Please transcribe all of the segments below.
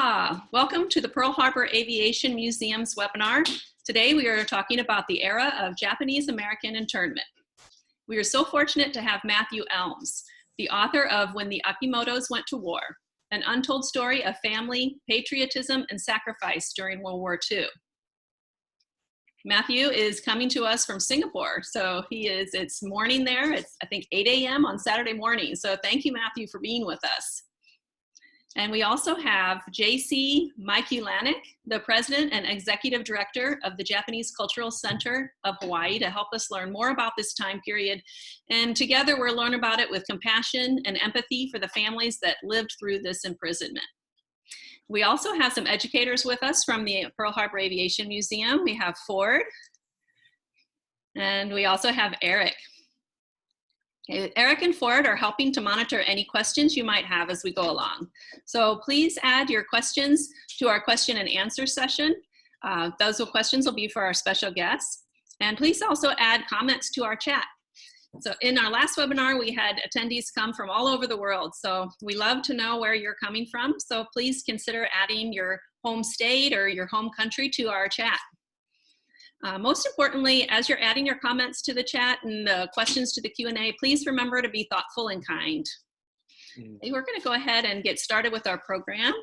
Aloha! Welcome to the Pearl Harbor Aviation Museum's webinar. Today we are talking about the era of Japanese-American internment. We are so fortunate to have Matthew Elms, the author of When the Akimotos Went to War, an untold story of family, patriotism, and sacrifice during World War II. Matthew is coming to us from Singapore. So it's morning there. It's, I think, 8 a.m. on Saturday morning. So thank you, Matthew, for being with us. And we also have Jacce Mikulanec, the President and Executive Director of the Japanese Cultural Center of Hawaii, to help us learn more about this time period. And together we'll learn about it with compassion and empathy for the families that lived through this imprisonment. We also have some educators with us from the Pearl Harbor Aviation Museum. We have Ford, and we also have Eric. Eric and Ford are helping to monitor any questions you might have as we go along. So please add your questions to our question and answer session. Those questions will be for our special guests. And please also add comments to our chat. So in our last webinar, we had attendees come from all over the world. So we love to know where you're coming from. So please consider adding your home state or your home country to our chat. Most importantly, as you're adding your comments to the chat and the questions to the Q&A, please remember to be thoughtful and kind. Okay, we're going to go ahead and get started with our program.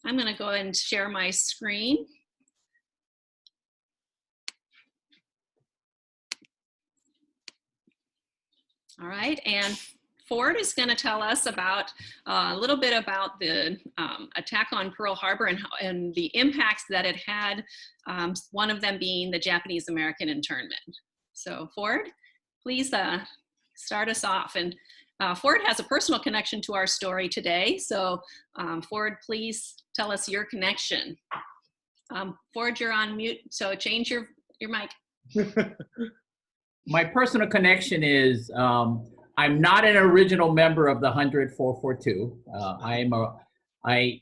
I'm going to go ahead and share my screen. All right, and Ford is going to tell us about a little bit about the attack on Pearl Harbor and the impacts that it had, one of them being the Japanese-American internment. So Ford, please start us off. And Ford has a personal connection to our story today. So Ford, please tell us your connection. Ford, you're on mute, so change your mic. My personal connection is I'm not an original member of the 100-442. I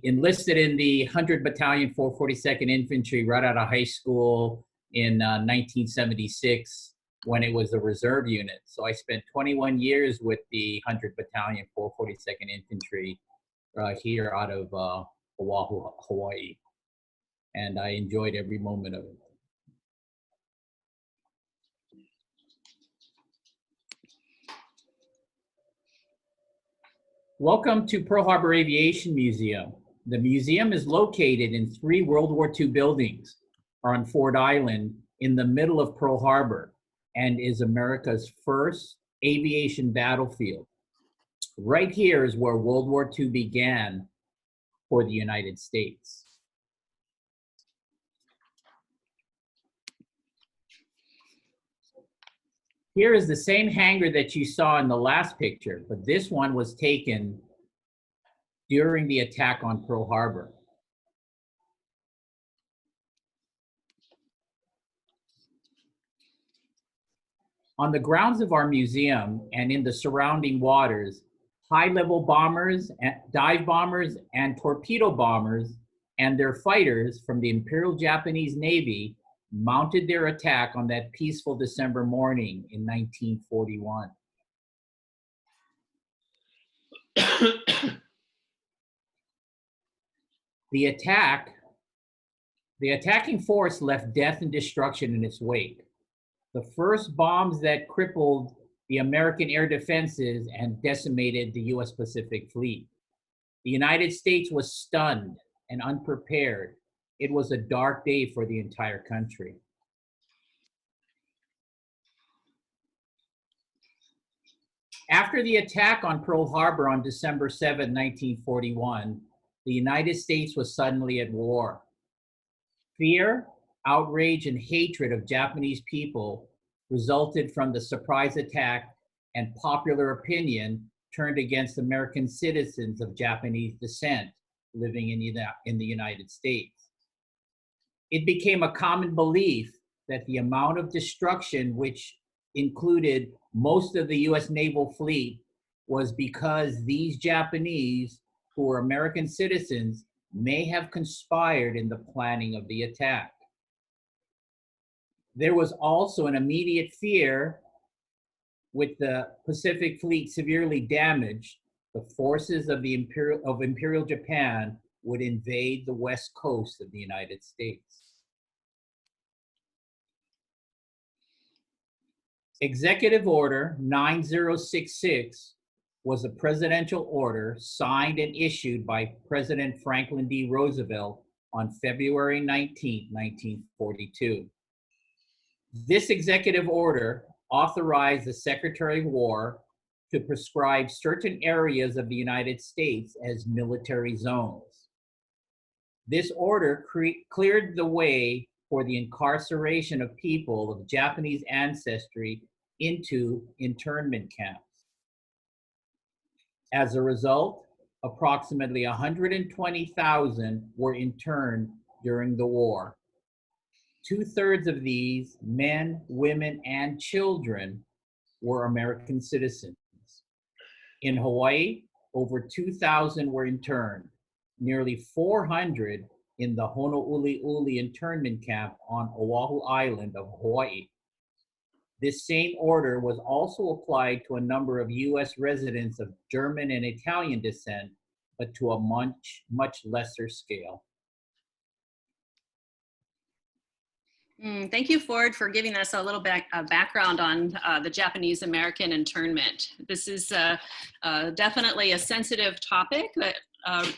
enlisted in the 100 Battalion 442nd Infantry right out of high school in 1976 when it was a reserve unit. So I spent 21 years with the 100 Battalion 442nd Infantry here out of Oahu, Hawaii. And I enjoyed every moment of it. Welcome to Pearl Harbor Aviation Museum. The museum is located in 3 World War II buildings on Ford Island in the middle of Pearl Harbor and is America's first aviation battlefield. Right here is where World War II began for the United States. Here is the same hangar that you saw in the last picture, but this one was taken during the attack on Pearl Harbor. On the grounds of our museum and in the surrounding waters, high-level bombers, dive bombers, and torpedo bombers and their fighters from the Imperial Japanese Navy mounted their attack on that peaceful December morning in 1941. The attacking force left death and destruction in its wake. The first bombs that crippled the American air defenses and decimated the US Pacific Fleet. The United States was stunned and unprepared. It was a dark day for the entire country. After the attack on Pearl Harbor on December 7, 1941, the United States was suddenly at war. Fear, outrage, and hatred of Japanese people resulted from the surprise attack, and popular opinion turned against American citizens of Japanese descent living in the United States. It became a common belief that the amount of destruction, which included most of the US naval fleet, was because these Japanese, who were American citizens, may have conspired in the planning of the attack. There was also an immediate fear, with the Pacific Fleet severely damaged, the forces of Imperial Japan would invade the west coast of the United States. Executive Order 9066 was a presidential order signed and issued by President Franklin D. Roosevelt on February 19, 1942. This executive order authorized the Secretary of War to prescribe certain areas of the United States as military zones. This order cleared the way for the incarceration of people of Japanese ancestry into internment camps. As a result, approximately 120,000 were interned during the war. 2/3 of these, men, women, and children, were American citizens. In Hawaii, over 2,000 were interned, nearly 400 in the Honouliuli internment camp on Oahu Island of Hawaii. This same order was also applied to a number of US residents of German and Italian descent, but to a much lesser scale. Thank you, Ford, for giving us a little background on the Japanese-American internment. This is definitely a sensitive topic that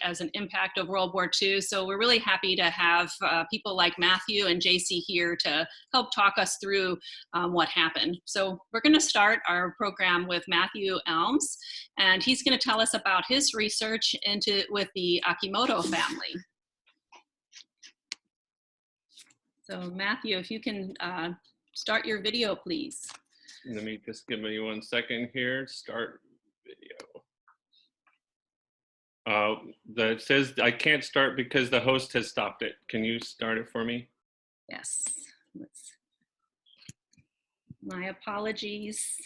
as an impact of World War II. So we're really happy to have people like Matthew and Jacce here to help talk us through what happened. So we're going to start our program with Matthew Elms, and he's going to tell us about his research with the Akimoto family. So Matthew, if you can start your video, please. Let me just give me 1 second here. Start video. That says I can't start because the host has stopped it. Can you start it for me? Yes. My apologies.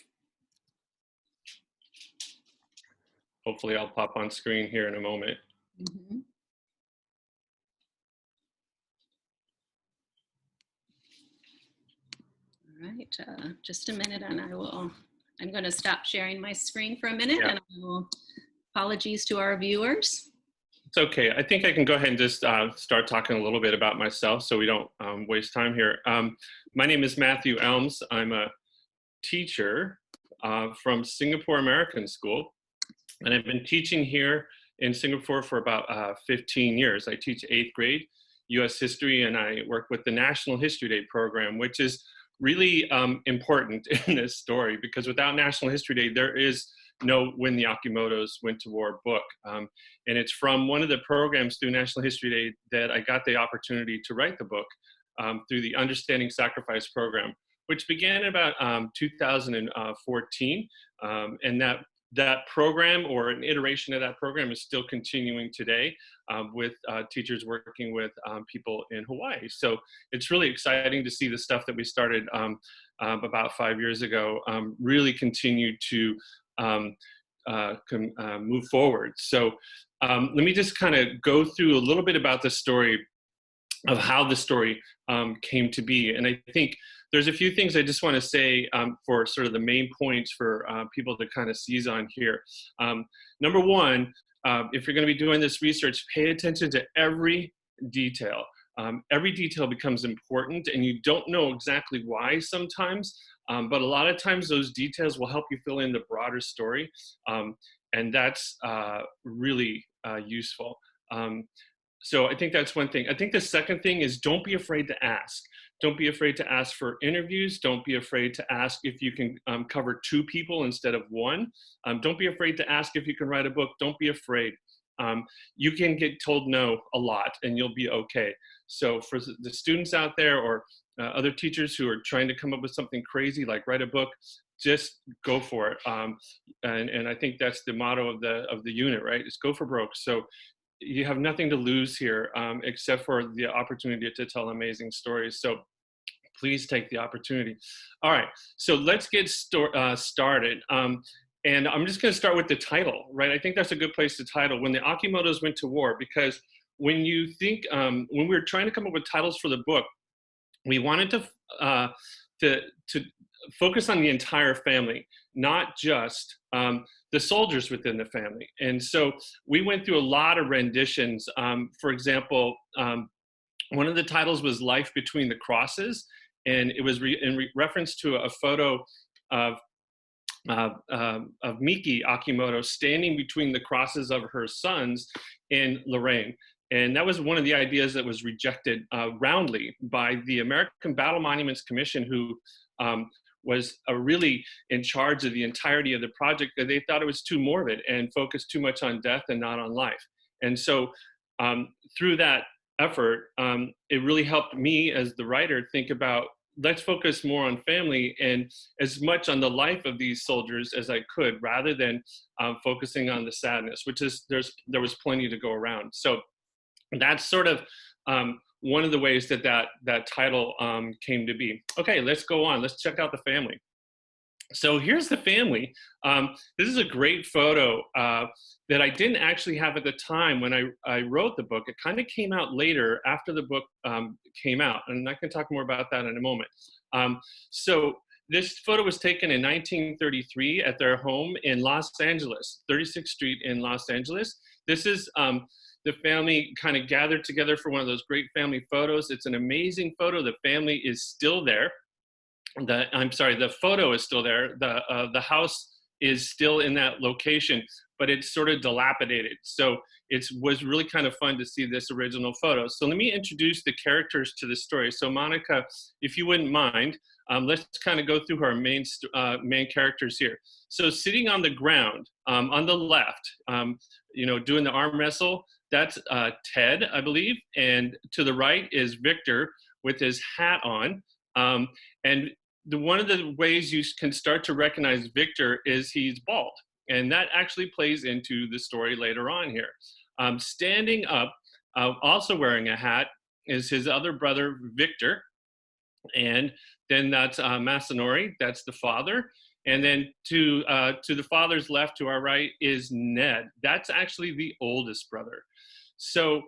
Hopefully I'll pop on screen here in a moment. Mm-hmm. All right, just a minute and I'm going to stop sharing my screen for a minute. Yeah. And apologies to our viewers. It's okay. I think I can go ahead and just start talking a little bit about myself so we don't waste time here. My name is Matthew Elms. I'm a teacher from Singapore American School, and I've been teaching here in Singapore for about 15 years. I teach 8th grade US history, and I work with the National History Day program, which is really important in this story, because without National History Day, there is no When the Akimotos Went to War book. And it's from one of the programs through National History Day that I got the opportunity to write the book through the Understanding Sacrifice program, which began about 2014. And that program, or an iteration of that program, is still continuing today with teachers working with people in Hawaii. So it's really exciting to see the stuff that we started about 5 years ago really continue to move forward. So let me just kind of go through a little bit about the story of how the story came to be. And I think there's a few things I just want to say for sort of the main points for people to kind of seize on here. Number one, if you're going to be doing this research, pay attention to every detail. Every detail becomes important, and you don't know exactly why sometimes, but a lot of times those details will help you fill in the broader story, and that's really useful. So I think that's one thing. I think the second thing is, don't be afraid to ask. Don't be afraid to ask for interviews. Don't be afraid to ask if you can cover 2 people instead of 1. Don't be afraid to ask if you can write a book. Don't be afraid. You can get told no a lot, and you'll be okay. So for the students out there, or other teachers who are trying to come up with something crazy like write a book, just go for it. And I think that's the motto of the unit, right? Just go for broke. So you have nothing to lose here except for the opportunity to tell amazing stories. So please take the opportunity. All right, so let's get started. And I'm just going to start with the title, right? I think that's a good place to title, When the Akimotos Went to War, because when you think, when we were trying to come up with titles for the book, we wanted to focus on the entire family, not just the soldiers within the family. And so we went through a lot of renditions. For example, one of the titles was Life Between the Crosses, and it was in reference to a photo of Miki Akimoto standing between the crosses of her sons in Lorraine. And that was one of the ideas that was rejected roundly by the American Battle Monuments Commission, who was really in charge of the entirety of the project. They thought it was too morbid and focused too much on death and not on life. And so through that effort, it really helped me as the writer think about, let's focus more on family and as much on the life of these soldiers as I could, rather than focusing on the sadness, which is, there was plenty to go around. So that's sort of one of the ways that that title came to be. Okay, let's go on. Let's check out the family. So here's the family. This is a great photo that I didn't actually have at the time when I wrote the book. It kind of came out later after the book came out, and I can talk more about that in a moment. So this photo was taken in 1933 at their home in Los Angeles, 36th Street in Los Angeles. This is the family kind of gathered together for one of those great family photos. It's an amazing photo. The family is still there. The photo is still there. The house is still in that location, but it's sort of dilapidated. So it was really kind of fun to see this original photo. So let me introduce the characters to the story. So Monica, if you wouldn't mind, let's kind of go through our main characters here. So sitting on the ground, on the left, doing the arm wrestle, that's Ted, I believe. And to the right is Victor with his hat on. And one of the ways you can start to recognize Victor is he's bald. And that actually plays into the story later on here. Standing up, also wearing a hat, is his other brother, Victor. And then that's Masanori, that's the father. And then to the father's left, to our right, is Ned. That's actually the oldest brother. So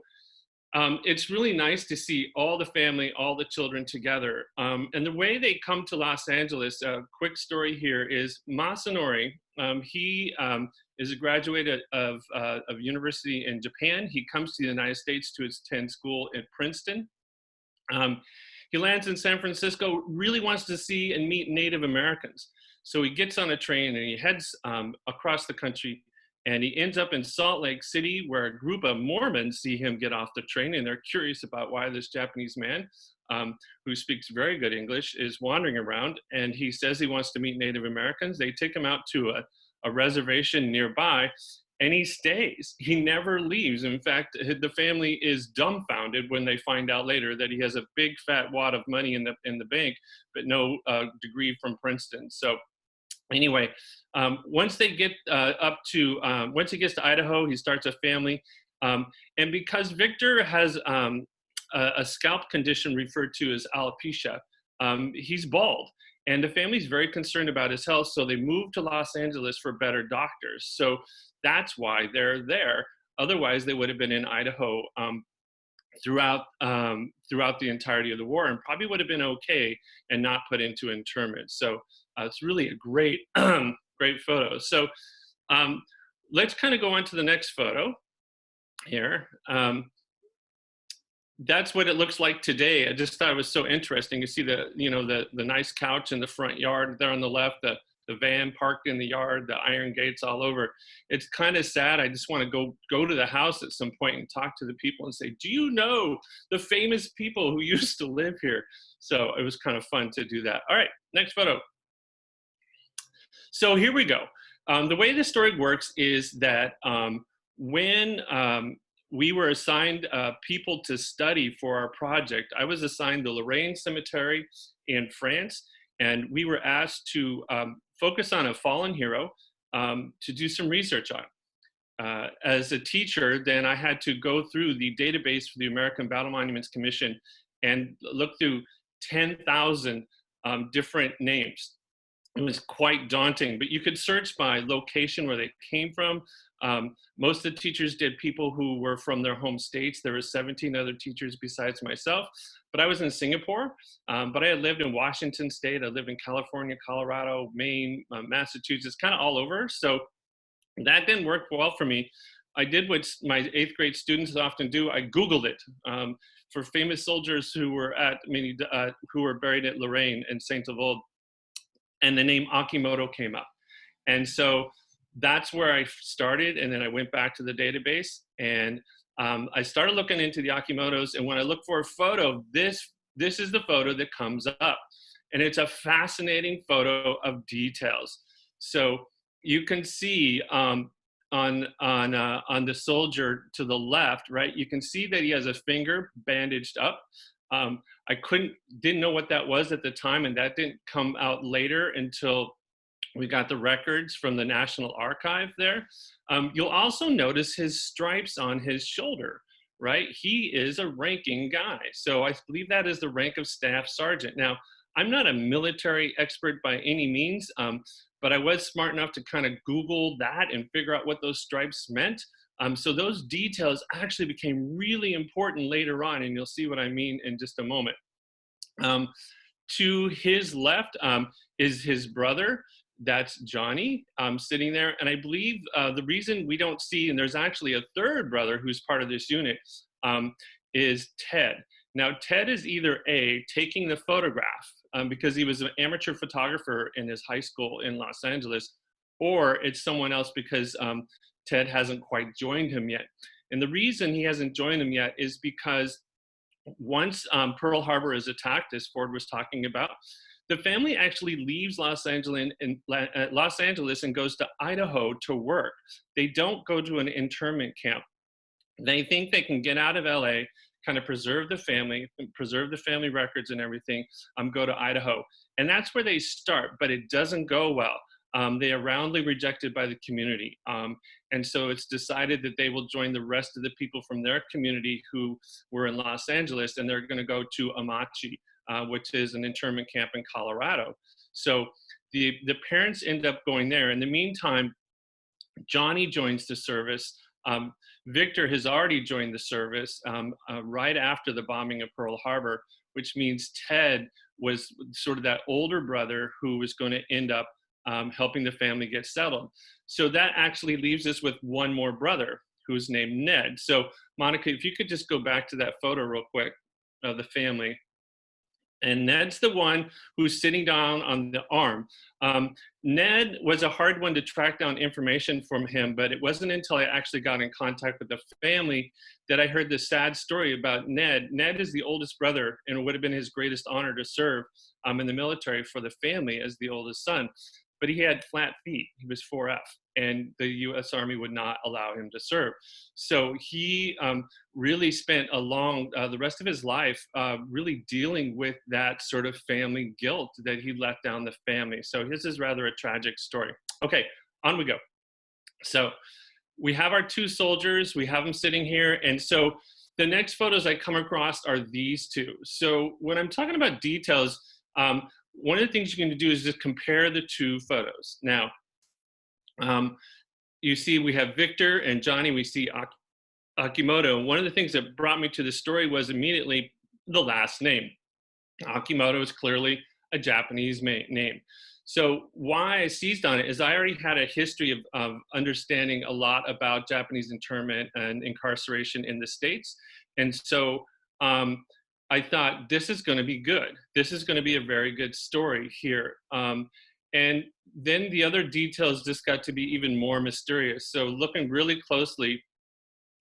it's really nice to see all the family, all the children together. And the way they come to Los Angeles, a quick story here is Masanori, he is a graduate of university in Japan. He comes to the United States to attend school at Princeton. He lands in San Francisco, really wants to see and meet Native Americans. So he gets on a train and he heads across the country, and he ends up in Salt Lake City, where a group of Mormons see him get off the train, and they're curious about why this Japanese man, who speaks very good English, is wandering around. And he says he wants to meet Native Americans. They take him out to a reservation nearby, and he stays. He never leaves. In fact, the family is dumbfounded when they find out later that he has a big fat wad of money in the bank, but no degree from Princeton. So anyway, once they get once he gets to Idaho, he starts a family. And because Victor has a scalp condition referred to as alopecia, he's bald. And the family's very concerned about his health, so they move to Los Angeles for better doctors. So that's why they're there. Otherwise, they would have been in Idaho throughout the entirety of the war, and probably would have been okay and not put into internment. So it's really a great, great photo. So let's kind of go on to the next photo here. That's what it looks like today. I just thought it was so interesting. You see the nice couch in the front yard there on the left, the van parked in the yard, the iron gates all over. It's kind of sad. I just want to go to the house at some point and talk to the people and say, do you know the famous people who used to live here? So it was kind of fun to do that. All right, next photo. So here we go. The way the story works is that when we were assigned people to study for our project, I was assigned the Lorraine Cemetery in France, and we were asked to focus on a fallen hero to do some research on. As a teacher, then I had to go through the database for the American Battle Monuments Commission and look through 10,000 different names. it was quite daunting, but you could search by location where they came from. Most of the teachers did people who were from their home states. There were 17 other teachers besides myself, but I was in Singapore, but I had lived in Washington State. I lived in California, Colorado, Maine, Massachusetts, kind of all over. So that didn't work well for me. I did what my 8th grade students often do. I Googled it for famous soldiers who were who were buried at Lorraine and Saint-Avold, and the name Akimoto came up. And so that's where I started. And then I went back to the database, and I started looking into the Akimotos. And when I look for a photo, this is the photo that comes up. And it's a fascinating photo of details. So you can see on the soldier to the left, right? You can see that he has a finger bandaged up. I didn't know what that was at the time, and that didn't come out later until we got the records from the National Archive there. You'll also notice his stripes on his shoulder, right? He is a ranking guy. So I believe that is the rank of Staff Sergeant. Now, I'm not a military expert by any means, but I was smart enough to kind of Google that and figure out what those stripes meant. So those details actually became really important later on, and you'll see what I mean in just a moment. To his left is his brother. That's Johnny sitting there. And I believe the reason we don't see, and there's actually a third brother who's part of this unit, is Ted. Now, Ted is either A, taking the photograph because he was an amateur photographer in his high school in Los Angeles, or it's someone else because Ted hasn't quite joined him yet. And the reason he hasn't joined him yet is because once Pearl Harbor is attacked, as Ford was talking about, the family actually leaves Los Angeles and goes to Idaho to work. They don't go to an internment camp. They think they can get out of LA, kind of preserve the family records and everything, go to Idaho. And that's where they start, but it doesn't go well. They are roundly rejected by the community. And so it's decided that they will join the rest of the people from their community who were in Los Angeles, and they're gonna go to Amachi, which is an internment camp in Colorado. So the parents end up going there. In the meantime, Johnny joins the service. Victor has already joined the service right after the bombing of Pearl Harbor, which means Ted was sort of that older brother who was going to end up helping the family get settled. So that actually leaves us with one more brother who's named Ned. So Monica, if you could just go back to that photo real quick of the family. And Ned's the one who's sitting down on the arm. Ned was a hard one to track down information from him, but it wasn't until I actually got in contact with the family that I heard the sad story about Ned. Ned is the oldest brother, and it would have been his greatest honor to serve in the military for the family as the oldest son. But he had flat feet. He was 4F, and the U.S. Army would not allow him to serve. So he really spent the rest of his life really dealing with that sort of family guilt that he let down the family. So his is rather a tragic story. Okay, on we go. So we have our two soldiers. We have them sitting here. And so the next photos I come across are these two. So when I'm talking about details, one of the things you can do is just compare the two photos. Now, you see we have Victor and Johnny, we see Akimoto. One of the things that brought me to the story was immediately the last name. Akimoto is clearly a Japanese name. So why I seized on it is I already had a history of understanding a lot about Japanese internment and incarceration in the States. And so I thought, this is going to be good. This is going to be a very good story here. And then the other details just got to be even more mysterious. So looking really closely,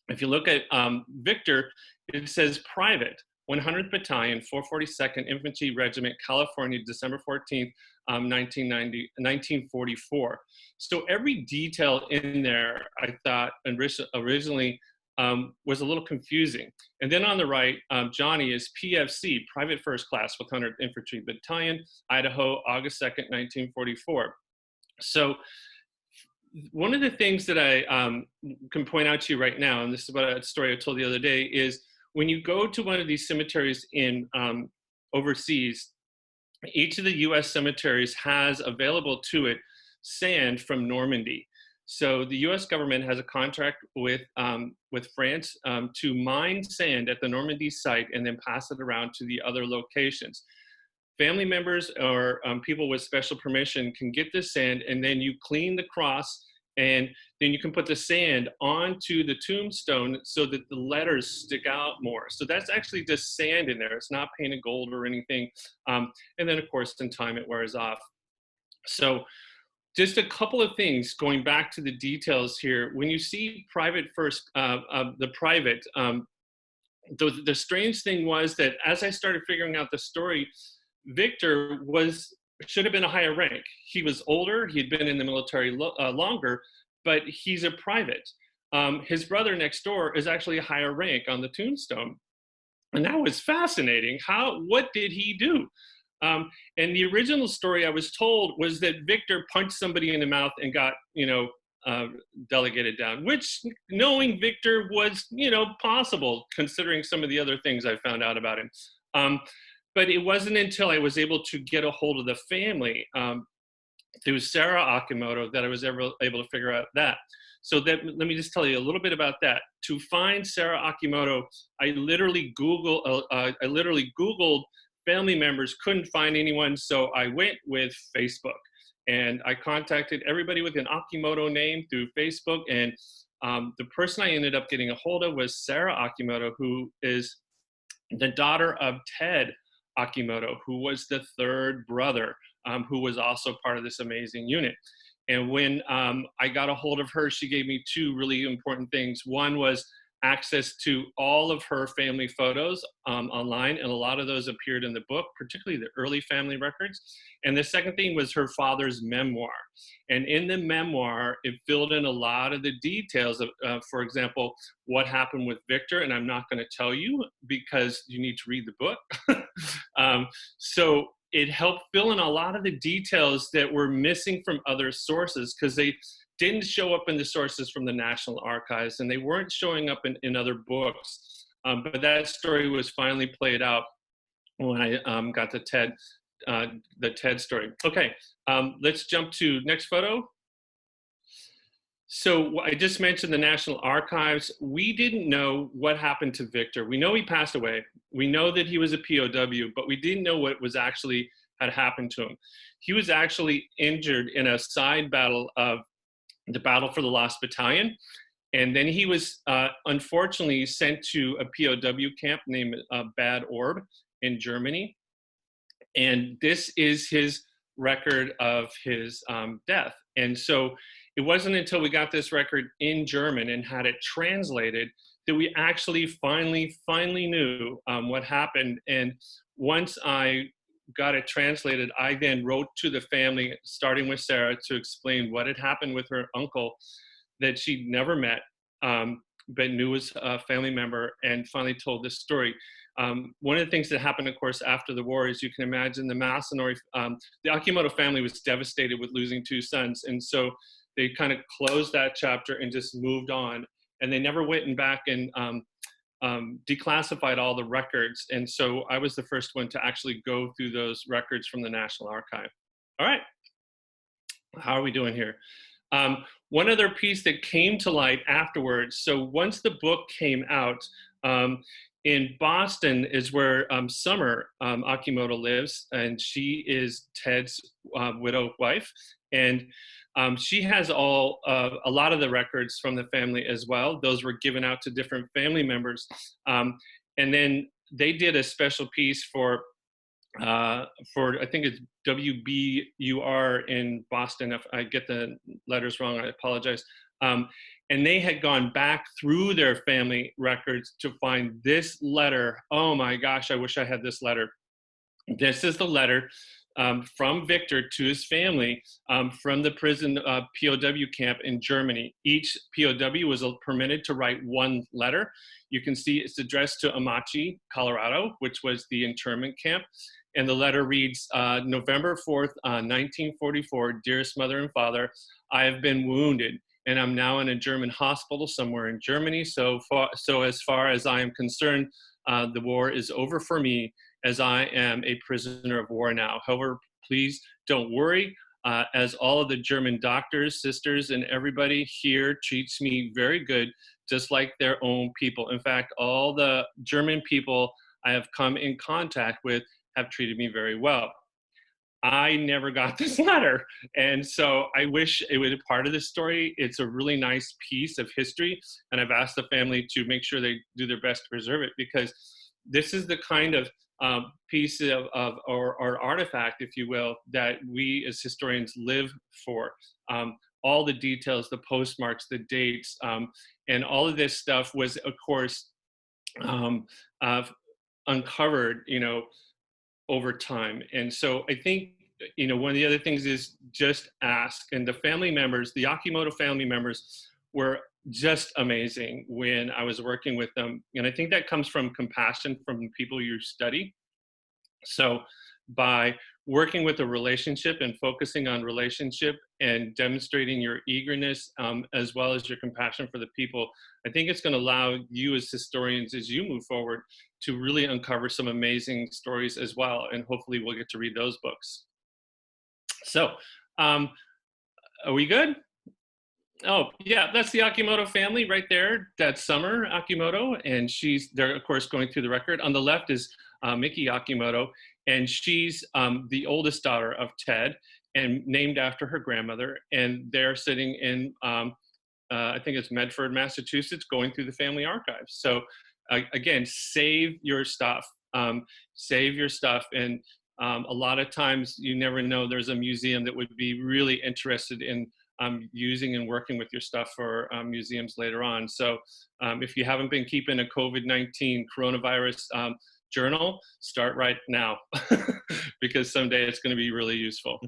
if you look at Victor, it says Private, 100th Battalion, 442nd Infantry Regiment, California, December 14th, 1944. So every detail in there, I thought originally was a little confusing. And then on the right, Johnny is PFC, Private First Class, 100th Infantry Battalion, Idaho, August 2nd, 1944. So one of the things that I can point out to you right now, and this is what a story I told the other day, is when you go to one of these cemeteries in overseas, each of the US cemeteries has available to it sand from Normandy. So the US government has a contract with France to mine sand at the Normandy site and then pass it around to the other locations. Family members or people with special permission can get this sand, and then you clean the cross, and then you can put the sand onto the tombstone so that the letters stick out more. So that's actually just sand in there. It's not painted gold or anything. And then of course, in time it wears off. So just a couple of things going back to the details here. When you see private first, the private, the strange thing was that as I started figuring out the story, Victor should have been a higher rank. He was older, he had been in the military longer, but he's a private. His brother next door is actually a higher rank on the tombstone. And that was fascinating. What did he do? And the original story I was told was that Victor punched somebody in the mouth and got, delegated down, which, knowing Victor, was, possible considering some of the other things I found out about him. But it wasn't until I was able to get a hold of the family through Sarah Akimoto that I was able to figure out that. So let me just tell you a little bit about that. To find Sarah Akimoto, I literally Googled family members, couldn't find anyone, so I went with Facebook. And I contacted everybody with an Akimoto name through Facebook, and the person I ended up getting a hold of was Sarah Akimoto, who is the daughter of Ted Akimoto, who was the third brother, who was also part of this amazing unit. And when I got a hold of her, she gave me two really important things. One was access to all of her family photos online, and a lot of those appeared in the book, particularly the early family records. And the second thing was her father's memoir. And in the memoir, it filled in a lot of the details of, for example, what happened with Victor, and I'm not gonna tell you because you need to read the book. So it helped fill in a lot of the details that were missing from other sources, because they didn't show up in the sources from the National Archives, and they weren't showing up in other books. But that story was finally played out when I got the TED story. Okay, let's jump to next photo. So I just mentioned the National Archives. We didn't know what happened to Victor. We know he passed away. We know that he was a POW, but we didn't know what was actually had happened to him. He was actually injured in a side battle of the Battle for the Lost Battalion. And then he was unfortunately sent to a POW camp named Bad Orb in Germany. And this is his record of his death. And so it wasn't until we got this record in German and had it translated that we actually finally knew what happened. And once I got it translated, I then wrote to the family, starting with Sarah, to explain what had happened with her uncle that she'd never met, but knew was a family member, and finally told this story. One of the things that happened, of course, after the war is, you can imagine, the Masanori, the Akimoto family was devastated with losing two sons. And so they kind of closed that chapter and just moved on. And they never went back and declassified all the records. And so I was the first one to actually go through those records from the National Archive. All right, how are we doing here? One other piece that came to light afterwards. So once the book came out, in Boston is where Summer Akimoto lives, and she is Ted's widow wife. And she has a lot of the records from the family as well. Those were given out to different family members. And then they did a special piece for I think it's WBUR in Boston. If I get the letters wrong, I apologize. And they had gone back through their family records to find this letter. Oh my gosh, I wish I had this letter. This is the letter from Victor to his family from the prison POW camp in Germany. Each POW was permitted to write one letter. You can see it's addressed to Amachi, Colorado, which was the internment camp. And the letter reads, November 4th, 1944, dearest mother and father, I have been wounded, and I'm now in a German hospital somewhere in Germany. So as far as I am concerned, the war is over for me, as I am a prisoner of war now. However, please don't worry, as all of the German doctors, sisters, and everybody here treats me very good, just like their own people. In fact, all the German people I have come in contact with have treated me very well. I never got this letter. And so I wish it was a part of this story. It's a really nice piece of history. And I've asked the family to make sure they do their best to preserve it, because this is the kind of piece of or artifact, if you will, that we as historians live for. All the details, the postmarks, the dates, and all of this stuff was, of course, uncovered, over time. And so I think, one of the other things is just ask. And the family members, the Akimoto family members, were just amazing when I was working with them. And I think that comes from compassion from the people you study. So by working with a relationship and focusing on relationship and demonstrating your eagerness, as well as your compassion for the people, I think it's going to allow you as historians, as you move forward, to really uncover some amazing stories as well. And hopefully we'll get to read those books. So are we good? Oh, yeah, that's the Akimoto family right there. That's Summer Akimoto, and they're, of course, going through the record. On the left is Miki Akimoto, and she's the oldest daughter of Ted, and named after her grandmother. And they're sitting in, I think it's Medford, Massachusetts, going through the family archives. So again, save your stuff. Save your stuff. And a lot of times you never know, there's a museum that would be really interested in using and working with your stuff for museums later on. So if you haven't been keeping a COVID-19 coronavirus journal, start right now, because someday it's going to be really useful.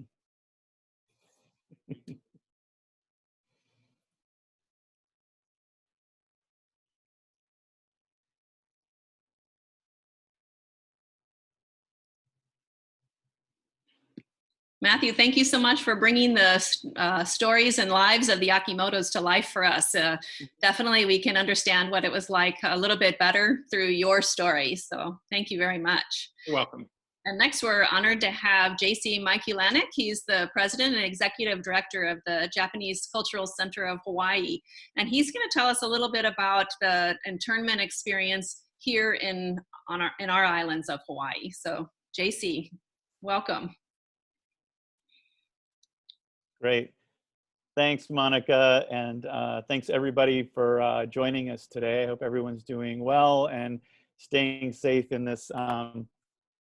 Matthew, thank you so much for bringing the stories and lives of the Akimotos to life for us. Definitely we can understand what it was like a little bit better through your story. So thank you very much. You're welcome. And next we're honored to have Jacce Mikulanec. He's the president and executive director of the Japanese Cultural Center of Hawaii. And he's going to tell us a little bit about the internment experience here in our islands of Hawaii. So Jacce, welcome. Great. Thanks, Monica, and thanks everybody for joining us today. I hope everyone's doing well and staying safe in this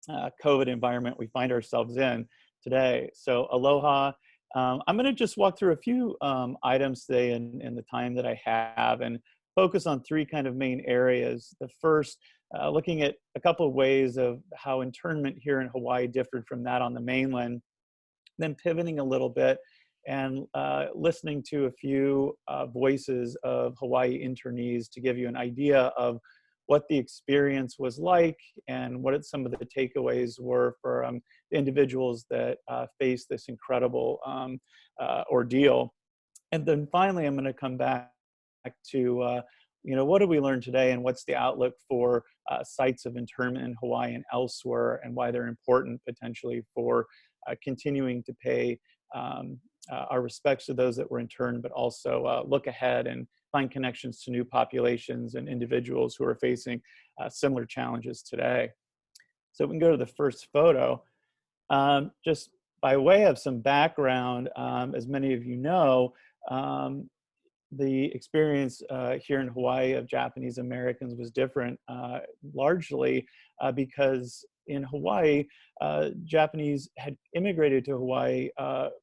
COVID environment we find ourselves in today. So aloha. I'm going to just walk through a few items today in the time that I have, and focus on three kind of main areas. The first, looking at a couple of ways of how internment here in Hawaii differed from that on the mainland, then pivoting a little bit and listening to a few voices of Hawaii internees to give you an idea of what the experience was like and what some of the takeaways were for individuals that face this incredible ordeal. And then finally, I'm going to come back to, what did we learn today, and what's the outlook for sites of internment in Hawaii and elsewhere, and why they're important potentially for continuing to pay our respects to those that were interned, but also look ahead and find connections to new populations and individuals who are facing similar challenges today. So we can go to the first photo. Just by way of some background, as many of you know, the experience here in Hawaii of Japanese Americans was different, largely because in Hawaii, Japanese had immigrated to Hawaii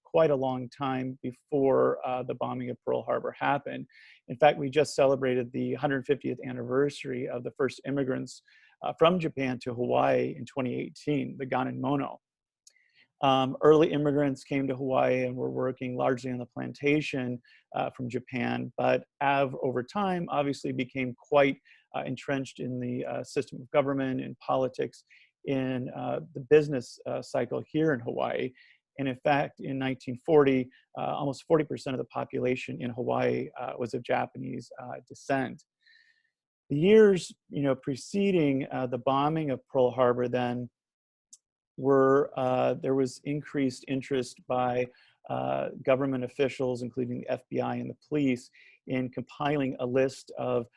quite a long time before the bombing of Pearl Harbor happened. In fact, we just celebrated the 150th anniversary of the first immigrants from Japan to Hawaii in 2018, the Ganin Mono. Early immigrants came to Hawaii and were working largely on the plantation from Japan, but over time obviously became quite entrenched in the system of government and politics in the business cycle here in Hawaii. And in fact, in 1940, almost 40% of the population in Hawaii was of Japanese descent. The years preceding the bombing of Pearl Harbor then there was increased interest by government officials, including the FBI and the police, in compiling a list of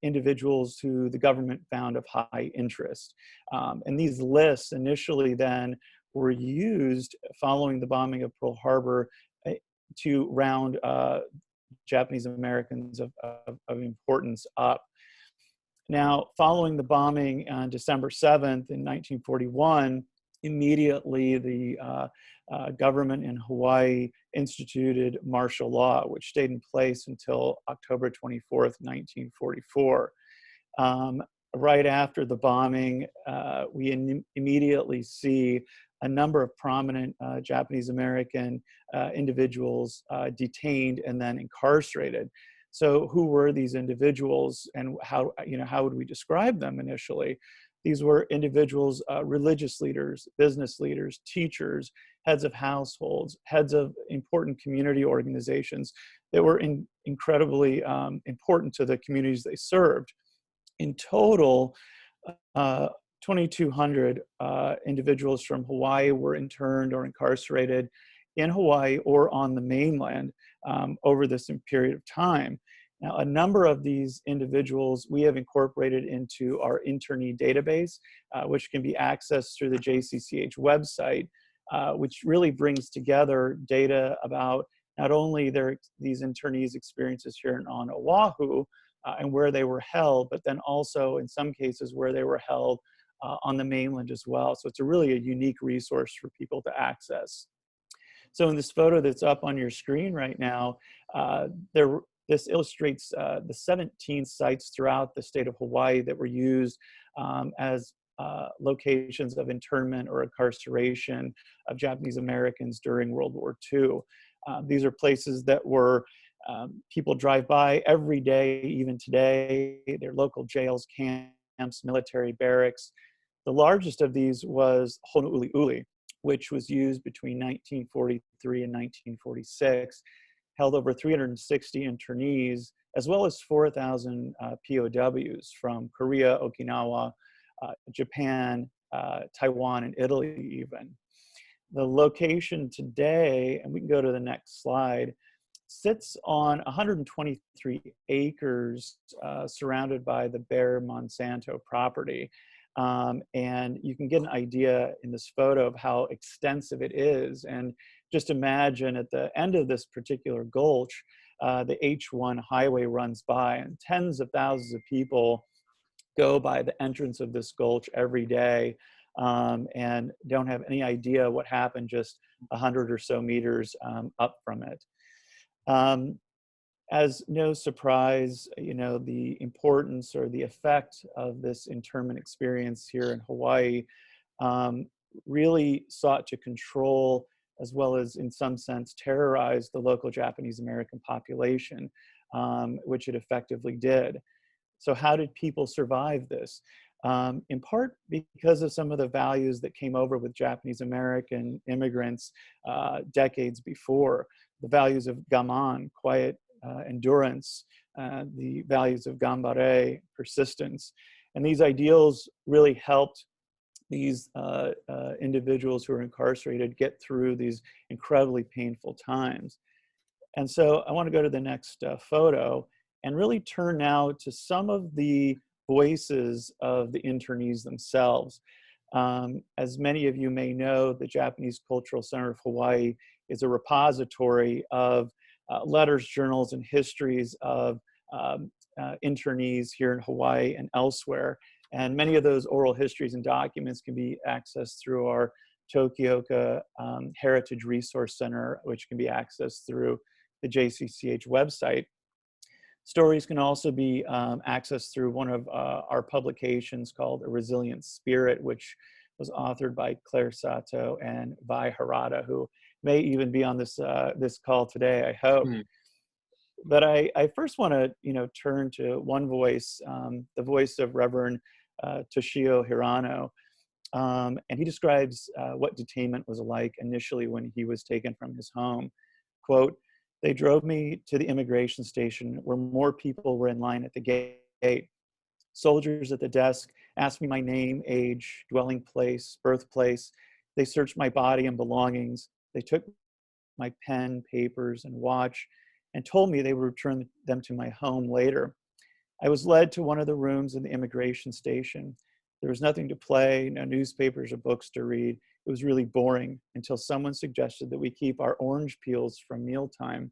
individuals who the government found of high interest. And these lists initially then were used following the bombing of Pearl Harbor to round Japanese Americans of importance up. Now, following the bombing on December 7th in 1941, immediately the government in Hawaii instituted martial law, which stayed in place until October 24th, 1944. Right after the bombing, we immediately see a number of prominent Japanese American individuals detained and then incarcerated. So who were these individuals, and how would we describe them initially? These were individuals, religious leaders, business leaders, teachers, heads of households, heads of important community organizations that were incredibly important to the communities they served. In total, 2,200 individuals from Hawaii were interned or incarcerated in Hawaii or on the mainland over this period of time. Now, a number of these individuals we have incorporated into our internee database, which can be accessed through the JCCH website, which really brings together data about not only these internees' experiences here on Oahu and where they were held, but then also in some cases where they were held on the mainland as well. So it's really a unique resource for people to access. So in this photo that's up on your screen right now, this illustrates the 17 sites throughout the state of Hawaii that were used as locations of internment or incarceration of Japanese Americans during World War II. These are places that were people drive by every day, even today. They're local jails, camps, military barracks. The largest of these was Honouliuli, which was used between 1943 and 1946, held over 360 internees, as well as 4,000 POWs from Korea, Okinawa, Japan, Taiwan, and Italy even. The location today, and we can go to the next slide, sits on 123 acres surrounded by the Bayer Monsanto property. And you can get an idea in this photo of how extensive it is. And just imagine at the end of this particular gulch, the H1 highway runs by, and tens of thousands of people go by the entrance of this gulch every day and don't have any idea what happened just 100 or so meters up from it. As no surprise, the importance or the effect of this internment experience here in Hawaii really sought to control, as well as in some sense terrorize, the local Japanese American population, which it effectively did. So how did people survive this? In part because of some of the values that came over with Japanese American immigrants decades before. The values of gaman, quiet endurance, the values of gambare, persistence. And these ideals really helped these individuals who are incarcerated get through these incredibly painful times. And so I want to go to the next photo and really turn now to some of the voices of the internees themselves. As many of you may know, the Japanese Cultural Center of Hawaii is a repository of letters, journals, and histories of internees here in Hawaii and elsewhere. And many of those oral histories and documents can be accessed through our Tokioka Heritage Resource Center, which can be accessed through the JCCH website. Stories can also be accessed through one of our publications called A Resilient Spirit, which was authored by Claire Sato and Vi Harada, who may even be on this this call today, I hope. But I first want to turn to one voice, the voice of Reverend Toshio Hirano, and he describes what detainment was like initially when he was taken from his home. Quote, "They drove me to the immigration station where more people were in line at the gate. Soldiers at the desk asked me my name, age, dwelling place, birthplace. They searched my body and belongings. They took my pen, papers, and watch and told me they would return them to my home later. I was led to one of the rooms in the immigration station. There was nothing to play, no newspapers or books to read. It was really boring until someone suggested that we keep our orange peels from mealtime.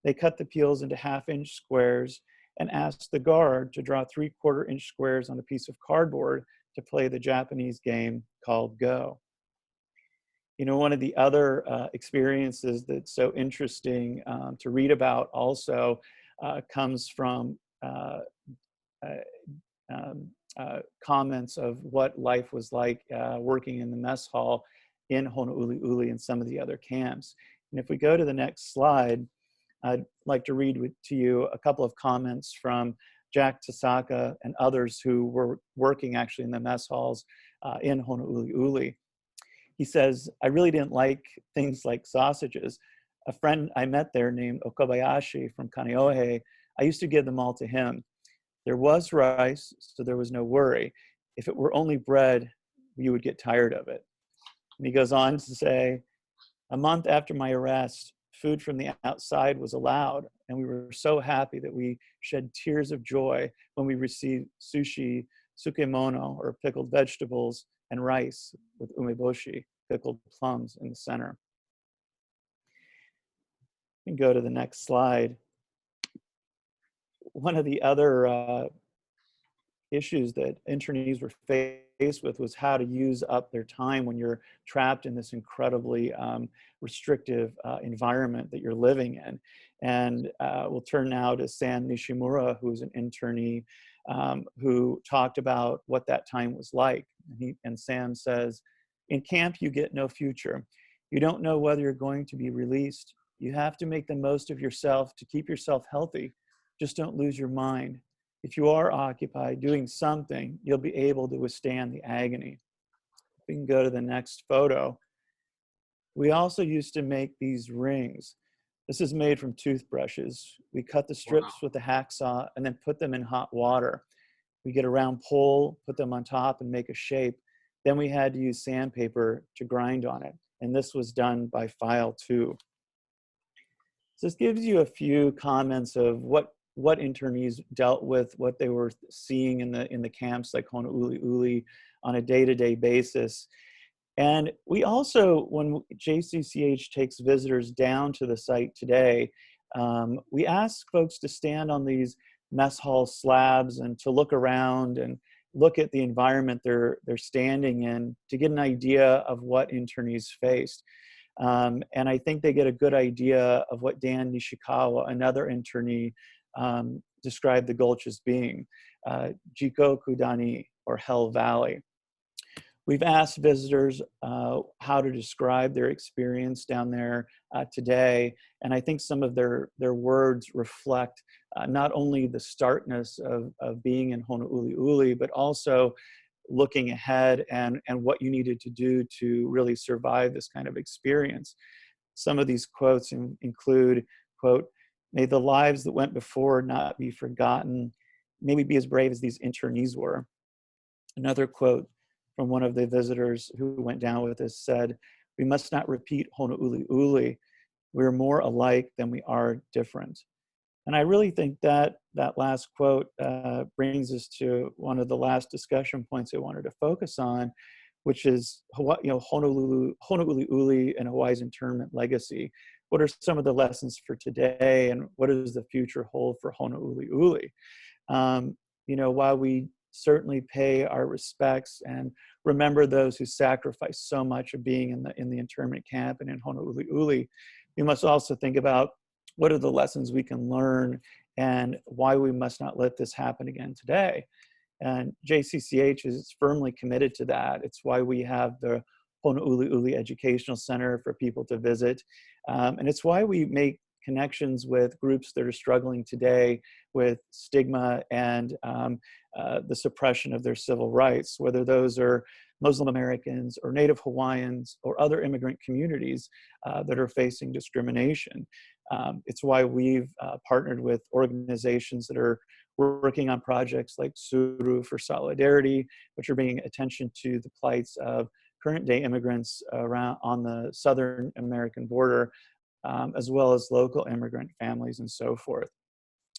They cut the peels into half-inch squares and asked the guard to draw 3/4-inch squares on a piece of cardboard to play the Japanese game called Go. You know, one of the other experiences that's so interesting to read about also comes from comments of what life was like working in the mess hall in Honouli'uli and some of the other camps. And if we go to the next slide, I'd like to read to you a couple of comments from Jack Tasaka and others who were working actually in the mess halls in Honouli'uli. He says, I really didn't like things like sausages. A friend I met there named Okabayashi from Kaneohe, I used to give them all to him. There was rice, so there was no worry. If it were only bread, you would get tired of it. And he goes on to say, a month after my arrest, food from the outside was allowed, and we were so happy that we shed tears of joy when we received sushi, sukemono, or pickled vegetables, and rice with umeboshi, pickled plums in the center. You can go to the next slide. One of the other issues that internees were faced with was how to use up their time when you're trapped in this incredibly restrictive environment that you're living in. And we'll turn now to Sam Nishimura, who's an internee who talked about what that time was like. And Sam says, in camp, you get no future. You don't know whether you're going to be released. You have to make the most of yourself to keep yourself healthy. Just don't lose your mind. If you are occupied doing something, you'll be able to withstand the agony. We can go to the next photo. We also used to make these rings. This is made from toothbrushes. We cut the strips with the hacksaw and then put them in hot water. We get a round pole, put them on top and make a shape. Then we had to use sandpaper to grind on it. And this was done by file 2. So this gives you a few comments of what internees dealt with, what they were seeing in the camps like Honouli'uli on a day-to-day basis. And we also, when JCCH takes visitors down to the site today, we ask folks to stand on these mess hall slabs and to look around and look at the environment they're standing in to get an idea of what internees faced. And I think they get a good idea of what Dan Nishikawa, another internee, described the gulch as being, Jikokudani, or Hell Valley. We've asked visitors how to describe their experience down there today, and I think some of their words reflect not only the starkness of being in Honouli'uli, but also looking ahead and what you needed to do to really survive this kind of experience. Some of these quotes include, quote, may the lives that went before not be forgotten. May we be as brave as these internees were. Another quote from one of the visitors who went down with us said, we must not repeat Honouli'uli. We're more alike than we are different. And I really think that last quote brings us to one of the last discussion points I wanted to focus on, which is Honouli'uli and Hawaii's internment legacy. What are some of the lessons for today, and what does the future hold for Honouli'uli? While we certainly pay our respects and remember those who sacrificed so much of being in the internment camp and in Honouli'uli, we must also think about what are the lessons we can learn and why we must not let this happen again today. And JCCH is firmly committed to that. It's why we have the Honouli'uli Educational Center for people to visit. And it's why we make connections with groups that are struggling today with stigma and the suppression of their civil rights, whether those are Muslim Americans or Native Hawaiians or other immigrant communities that are facing discrimination. It's why we've partnered with organizations that are working on projects like Suru for Solidarity, which are bringing attention to the plights of current day immigrants around on the Southern American border, as well as local immigrant families and so forth.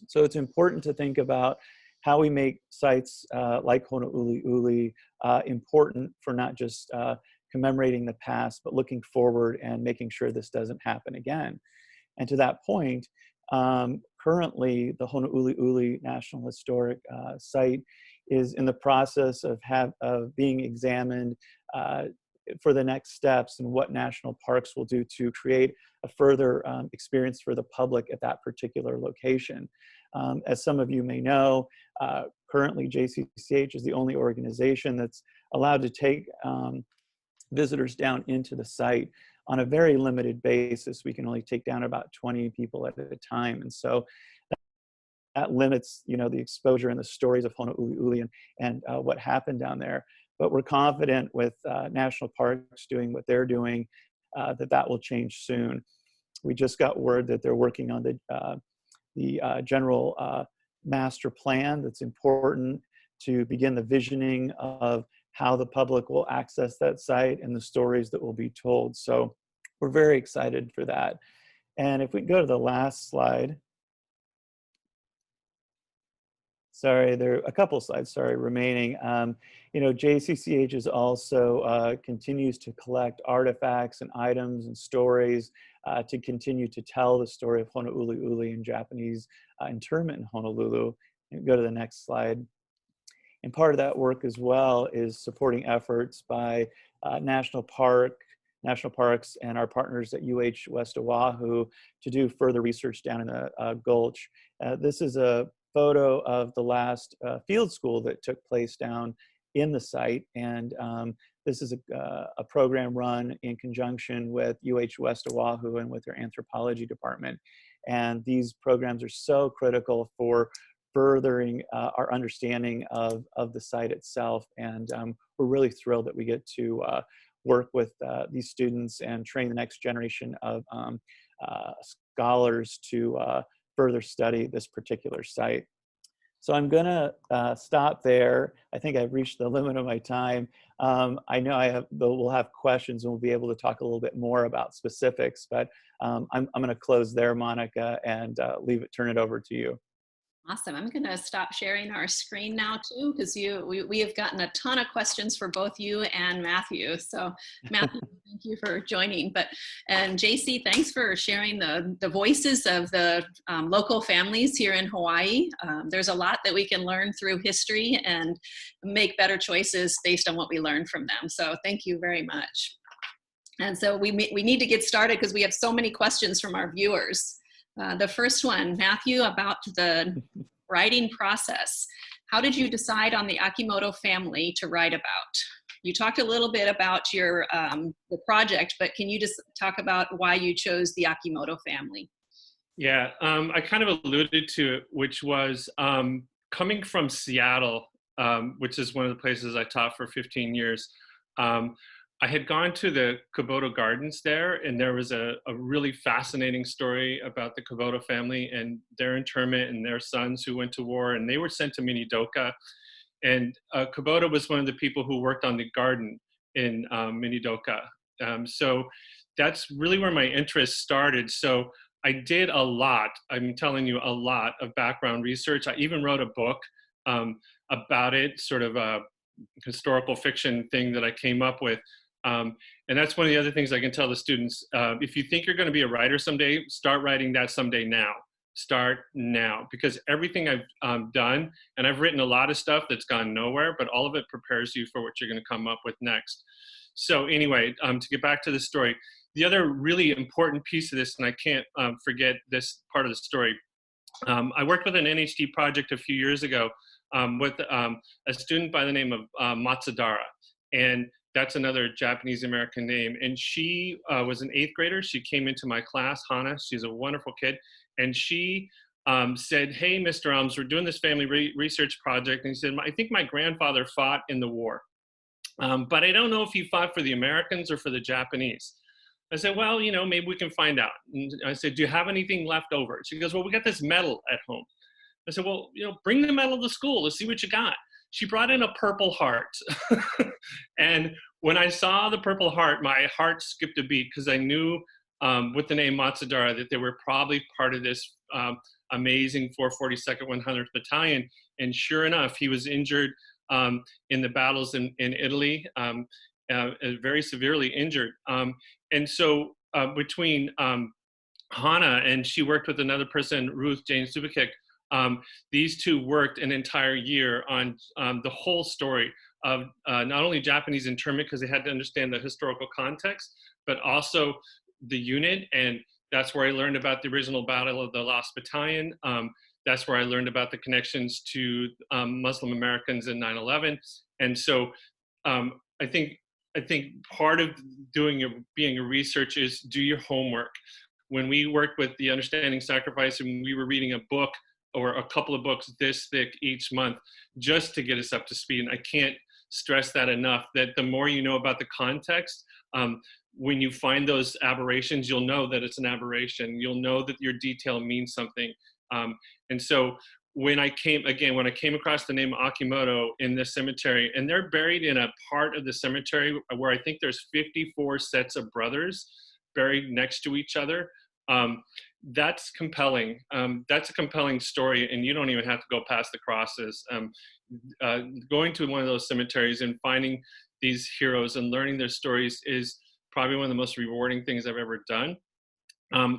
So it's important to think about how we make sites like Honouliuli important for not just commemorating the past, but looking forward and making sure this doesn't happen again. And to that point, currently the Honouliuli National Historic Site is in the process of being examined for the next steps and what national parks will do to create a further experience for the public at that particular location. As some of you may know, currently JCCH is the only organization that's allowed to take visitors down into the site on a very limited basis. We can only take down about 20 people at a time. And so that limits, you know, the exposure and the stories of Honouliuli and what happened down there. But we're confident with national parks doing what they're doing, that will change soon. We just got word that they're working on the general master plan that's important to begin the visioning of how the public will access that site and the stories that will be told. So we're very excited for that. And if we go to the last slide. Sorry, there are a couple slides, sorry, remaining. You know, JCCH is also continues to collect artifacts and items and stories to continue to tell the story of Honouliuli and Japanese internment in Honolulu. Go to the next slide. And part of that work as well is supporting efforts by national parks and our partners at West Oahu to do further research down in the Gulch. This is a photo of the last field school that took place down in the site. And this is a program run in conjunction with West Oahu and with their anthropology department. And these programs are so critical for furthering our understanding of the site itself. And we're really thrilled that we get to work with these students and train the next generation of scholars to further study this particular site. So I'm gonna stop there. I think I've reached the limit of my time. I know we'll have questions and we'll be able to talk a little bit more about specifics, but I'm gonna close there, Monica, and turn it over to you. Awesome. I'm going to stop sharing our screen now too, because we have gotten a ton of questions for both you and Matthew. So Matthew, thank you for joining. And Jacce, thanks for sharing the voices of the local families here in Hawaii. There's a lot that we can learn through history and make better choices based on what we learn from them. So thank you very much. And so we need to get started because we have so many questions from our viewers. The first one, Matthew, about the writing process. How did you decide on the Akimoto family to write about? You talked a little bit about your the project, but can you just talk about why you chose the Akimoto family? Yeah, I kind of alluded to it, which was coming from Seattle, which is one of the places I taught for 15 years. I had gone to the Kubota Gardens there, and there was a really fascinating story about the Kubota family and their internment and their sons who went to war, and they were sent to Minidoka. And Kubota was one of the people who worked on the garden in Minidoka. So that's really where my interest started. So I did a lot, I'm telling you, a lot of background research. I even wrote a book about it, sort of a historical fiction thing that I came up with. And that's one of the other things I can tell the students. If you think you're going to be a writer someday, start writing that someday now. Start now, because everything I've done, and I've written a lot of stuff that's gone nowhere, but all of it prepares you for what you're going to come up with next. So anyway, to get back to the story, the other really important piece of this, and I can't forget this part of the story, I worked with an NHD project a few years ago with a student by the name of Matsudara. And that's another Japanese American name. And she was an 8th grader. She came into my class, Hana. She's a wonderful kid. And she said, hey, Mr. Elms, we're doing this family research project. And he said, I think my grandfather fought in the war. But I don't know if he fought for the Americans or for the Japanese. I said, well, you know, maybe we can find out. And I said, do you have anything left over? She goes, well, we got this medal at home. I said, well, bring the medal to school. Let's see what you got. She brought in a Purple Heart. And when I saw the Purple Heart, my heart skipped a beat, because I knew with the name Matsudaira that they were probably part of this amazing 442nd 100th Battalion. And sure enough, he was injured in the battles in Italy, very severely injured. And so between Hana, and she worked with another person, Ruth Jane Subakik, these two worked an entire year on the whole story of not only Japanese internment, because they had to understand the historical context, but also the unit. And that's where I learned about the original Battle of the Lost Battalion. That's where I learned about the connections to Muslim Americans in 9/11. And so I think part of being a research is do your homework. When we worked with the Understanding Sacrifice, and we were reading a book or a couple of books this thick each month just to get us up to speed. And I can't stress that enough, that the more you know about the context, when you find those aberrations, you'll know that it's an aberration. You'll know that your detail means something. And so when I came across the name Akimoto in this cemetery, and they're buried in a part of the cemetery where I think there's 54 sets of brothers buried next to each other. That's compelling. That's a compelling story, and you don't even have to go past the crosses. Going to one of those cemeteries and finding these heroes and learning their stories is probably one of the most rewarding things I've ever done.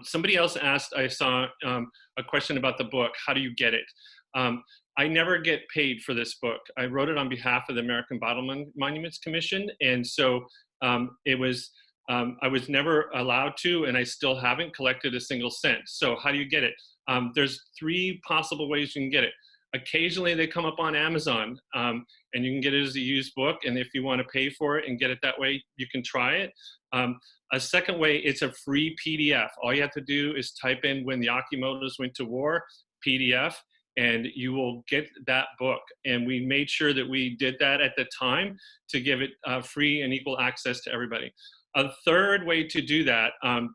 Somebody else asked, I saw a question about the book. How do you get it? I never get paid for this book. I wrote it on behalf of the American Battle Monuments Commission, and so I was never allowed to, and I still haven't collected a single cent. So how do you get it? There's 3 possible ways you can get it. Occasionally they come up on Amazon, and you can get it as a used book. And if you want to pay for it and get it that way, you can try it. A second way, it's a free PDF. All you have to do is type in "When the Akimotos Went to War" PDF, and you will get that book. And we made sure that we did that at the time to give it free and equal access to everybody. A third way to do that, and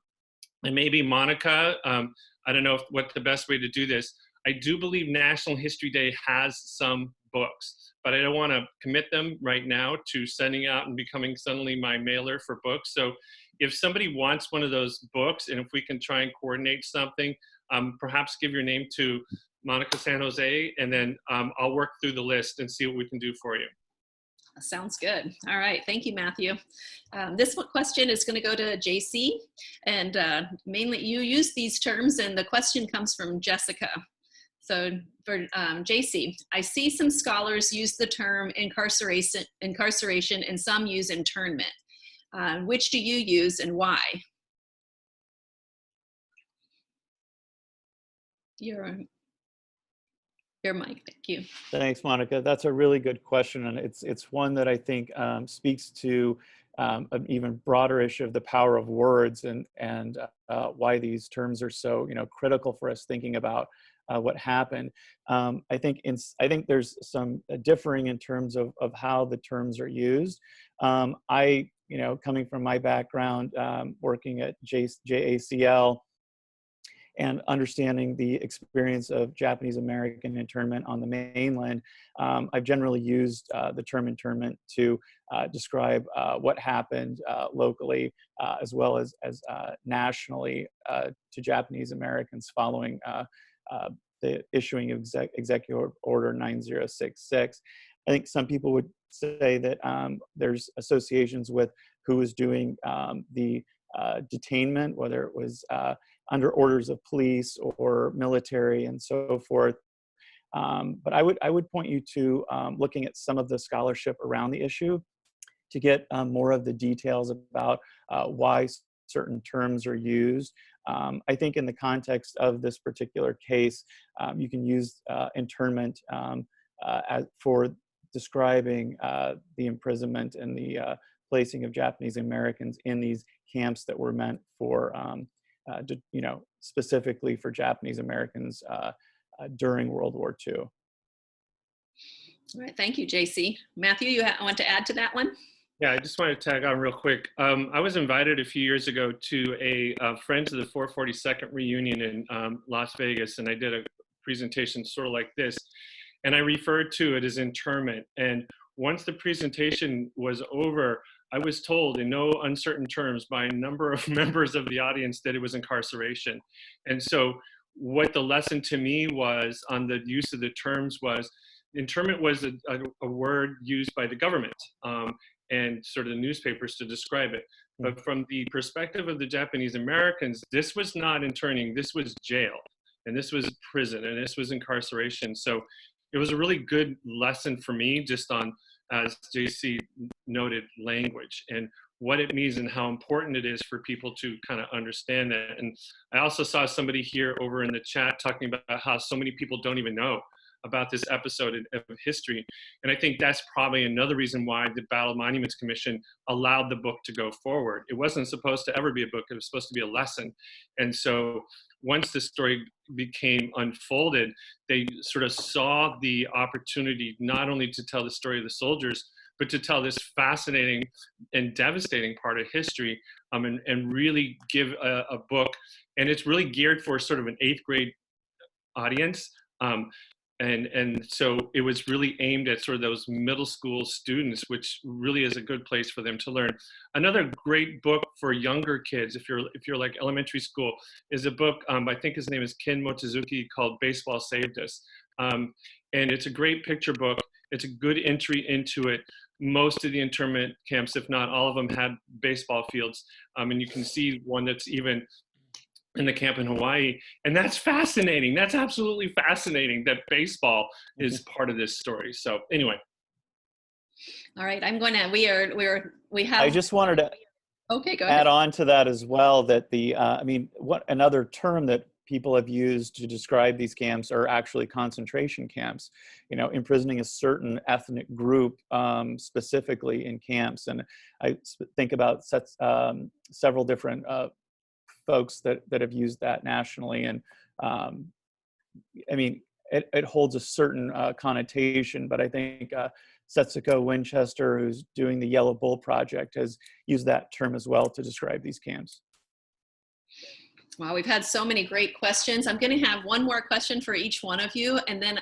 maybe Monica, I don't know what the best way to do this. I do believe National History Day has some books, but I don't want to commit them right now to sending out and becoming suddenly my mailer for books. So if somebody wants one of those books, and if we can try and coordinate something, perhaps give your name to Monica San Jose, and then I'll work through the list and see what we can do for you. Sounds good. All right. Thank you, Matthew. This question is going to go to Jacce, and mainly you use these terms, and the question comes from Jessica. So for Jacce, I see some scholars use the term incarceration and some use internment. Which do you use and why? Your mic, thank you. Thanks, Monica. That's a really good question, and it's one that I think speaks to an even broader issue of the power of words and why these terms are so critical for us thinking about what happened. I think there's some differing in terms of how the terms are used. I coming from my background, working at JACL, and understanding the experience of Japanese American internment on the mainland, I've generally used the term internment to describe what happened locally as well as nationally to Japanese Americans following the issuing of Executive Order 9066. I think some people would say that there's associations with who was doing the detainment, whether it was under orders of police or military and so forth. But I would point you to looking at some of the scholarship around the issue to get more of the details about why certain terms are used. I think in the context of this particular case, you can use internment for describing the imprisonment and the placing of Japanese Americans in these camps that were meant for specifically for Japanese Americans during World War II. All right, thank you, Jacce. Matthew, you want to add to that one? Yeah, I just wanted to tag on real quick. I was invited a few years ago to a Friends of the 442nd reunion in Las Vegas, and I did a presentation sort of like this. And I referred to it as internment. And once the presentation was over, I was told in no uncertain terms by a number of members of the audience that it was incarceration. And so what the lesson to me was on the use of the terms was, internment was a word used by the government and sort of the newspapers to describe it. But from the perspective of the Japanese Americans, this was not interning, this was jail, and this was prison, and this was incarceration. So it was a really good lesson for me just on, as Jacce noted, language and what it means and how important it is for people to kind of understand that. And I also saw somebody here over in the chat talking about how so many people don't even know about this episode of history. And I think that's probably another reason why the Battle Monuments Commission allowed the book to go forward. It wasn't supposed to ever be a book, it was supposed to be a lesson. And so once the story became unfolded, they sort of saw the opportunity not only to tell the story of the soldiers, but to tell this fascinating and devastating part of history, and really give a book. And it's really geared for sort of an 8th grade audience. And so it was really aimed at sort of those middle school students, which really is a good place for them to learn. Another great book for younger kids, if you're like elementary school, is a book, I think his name is Ken Mochizuki, called Baseball Saved Us. And it's a great picture book. It's a good entry into it. Most of the internment camps, if not all of them, had baseball fields. And you can see one that's even in the camp in Hawaii. And that's fascinating. That's absolutely fascinating that baseball is part of this story. So anyway. All right, I'm going to, we have. I just wanted to okay, go ahead. add on to that as well, that I mean, what another term that people have used to describe these camps are actually concentration camps, you know, imprisoning a certain ethnic group specifically in camps. And I think about several different folks that have used that nationally. And I mean, it holds a certain connotation, but I think Setsuko Winchester, who's doing the Yellow Bull Project, has used that term as well to describe these camps. Wow, we've had so many great questions. I'm going to have one more question for each one of you, and then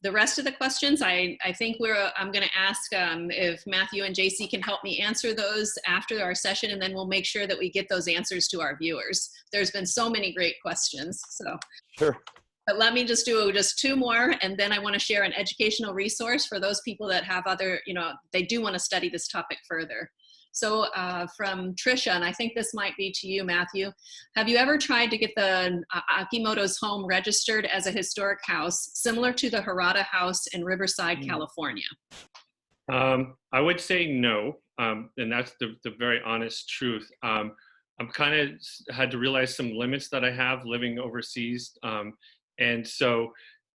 the rest of the questions, I think I'm going to ask if Matthew and Jacce can help me answer those after our session, and then we'll make sure that we get those answers to our viewers. There's been so many great questions. So sure. But let me just do just 2 more, and then I want to share an educational resource for those people that have other, you know, they do want to study this topic further. So from Tricia, and I think this might be to you, Matthew, have you ever tried to get the Akimoto's home registered as a historic house, similar to the Harada House in Riverside, California? I would say no, and that's the very honest truth. I'm kind of had to realize some limits that I have living overseas. And so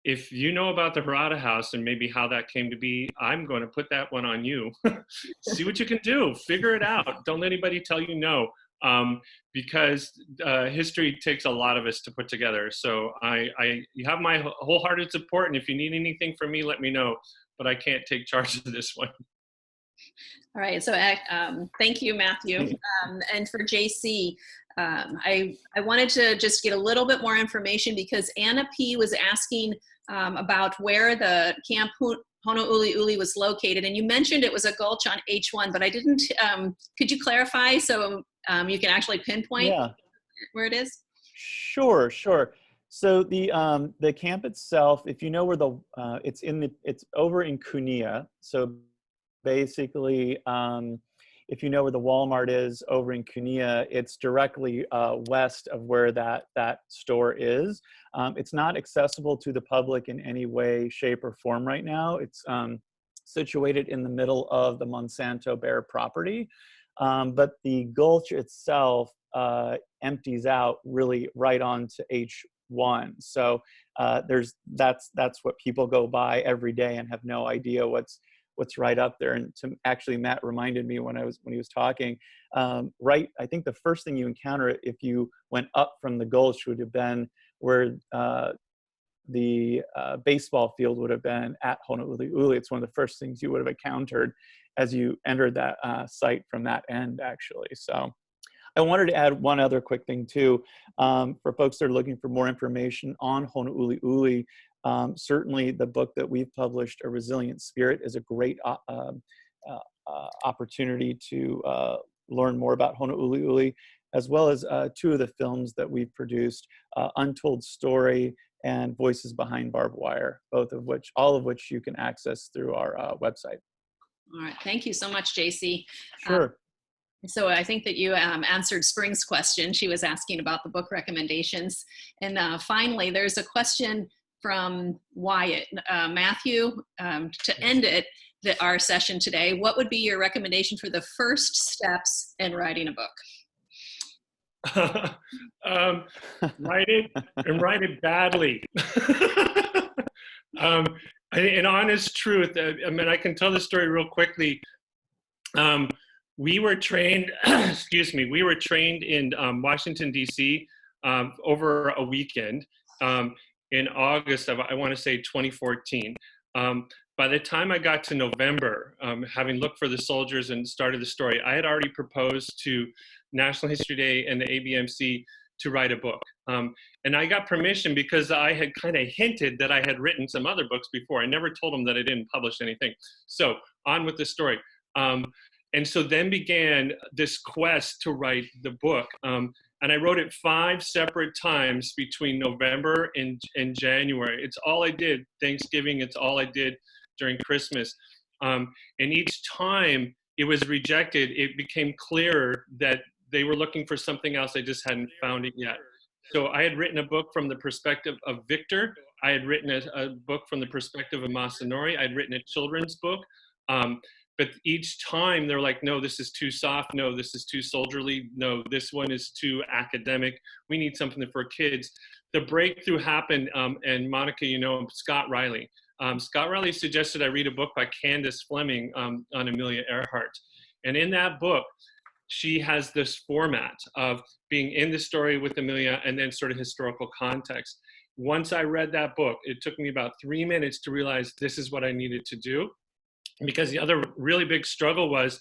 if you know about the Harada House and maybe how that came to be, I'm going to put that one on you. See what you can do. Figure it out. Don't let anybody tell you no, because history takes a lot of us to put together. So you have my wholehearted support, and if you need anything from me, let me know. But I can't take charge of this one. All right. So thank you, Matthew. And for Jacce, I wanted to just get a little bit more information because Anna P. was asking about where the Camp Honouliuli was located. And you mentioned it was a gulch on H1, but I didn't, could you clarify so you can actually pinpoint where it is? Sure. So the camp itself, if you know where it's over in Kunia. So basically, if you know where the Walmart is over in Kunia, it's directly west of where that store is. It's not accessible to the public in any way, shape, or form right now. It's situated in the middle of the Monsanto Bear property. But the gulch itself empties out really right onto H1. So that's what people go by every day and have no idea what's right up there. And actually, Matt reminded me when he was talking, right, I think the first thing you encounter if you went up from the gulch would have been where the baseball field would have been at Honouliuli. It's one of the first things you would have encountered as you entered that site from that end, actually. So I wanted to add one other quick thing too, for folks that are looking for more information on Honouli'uli. Certainly the book that we've published, A Resilient Spirit, is a great opportunity to learn more about Honouli'uli, as well as two of the films that we've produced, Untold Story and Voices Behind Barbed Wire, all of which you can access through our website. All right, thank you so much, Jacce. Sure. So I think that you answered Spring's question. She was asking about the book recommendations. And finally, there's a question from Wyatt. Matthew, to end our session today, what would be your recommendation for the first steps in writing a book? Write it and write it badly. In honest truth, I mean, I can tell the story real quickly. We were trained, excuse me, we were trained in Washington, D.C. Over a weekend in August of, I want to say, 2014. By the time I got to November, having looked for the soldiers and started the story, I had already proposed to National History Day and the ABMC to write a book. And I got permission because I had kind of hinted that I had written some other books before. I never told them that I didn't publish anything. So on with the story. And so then began this quest to write the book. And I wrote it 5 separate times between November and January. It's all I did. Thanksgiving, it's all I did during Christmas. And each time it was rejected, it became clearer that they were looking for something else. I just hadn't found it yet. So I had written a book from the perspective of Victor. I had written a book from the perspective of Masanori. I'd written a children's book. But each time they're like, no, this is too soft. No, this is too soldierly. No, this one is too academic. We need something for kids. The breakthrough happened, and Monica, you know, Scott Riley. Scott Riley suggested I read a book by Candace Fleming on Amelia Earhart. And in that book, she has this format of being in the story with Amelia and then sort of historical context. Once I read that book, it took me about 3 minutes to realize this is what I needed to do. Because the other really big struggle was,